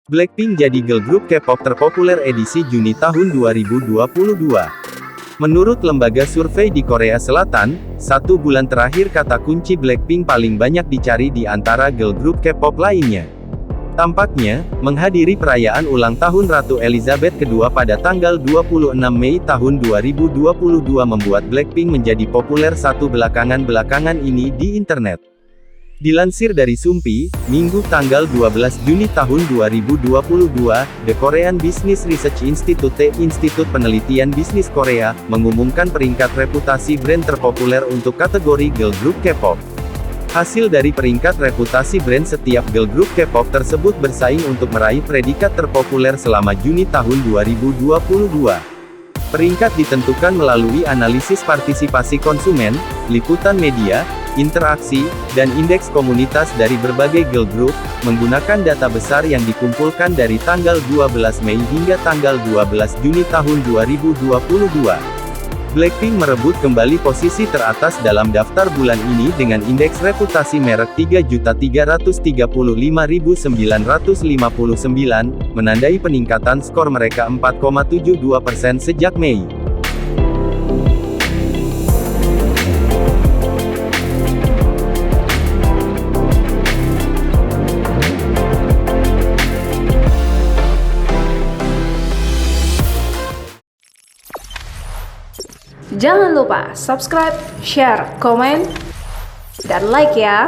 Blackpink jadi girl group K-pop terpopuler edisi Juni tahun 2022. Menurut lembaga survei di Korea Selatan, 1 bulan terakhir kata kunci Blackpink paling banyak dicari di antara girl group K-pop lainnya. Tampaknya, menghadiri perayaan ulang tahun Ratu Elizabeth II pada tanggal 26 Mei tahun 2022 membuat Blackpink menjadi populer belakangan ini di internet. Dilansir dari Sumpi, Minggu tanggal 12 Juni tahun 2022, The Korean Business Research Institute Institut Penelitian Bisnis Korea, mengumumkan peringkat reputasi brand terpopuler untuk kategori girl group K-pop. Hasil dari peringkat reputasi brand setiap girl group K-pop tersebut bersaing untuk meraih predikat terpopuler selama Juni tahun 2022. Peringkat ditentukan melalui analisis partisipasi konsumen, liputan media, interaksi, dan indeks komunitas dari berbagai girl group, menggunakan data besar yang dikumpulkan dari tanggal 12 Mei hingga tanggal 12 Juni tahun 2022. Blackpink merebut kembali posisi teratas dalam daftar bulan ini dengan indeks reputasi merek 3.355.959, menandai peningkatan skor mereka 4,72% sejak Mei. Jangan lupa subscribe, share, komen, dan like ya.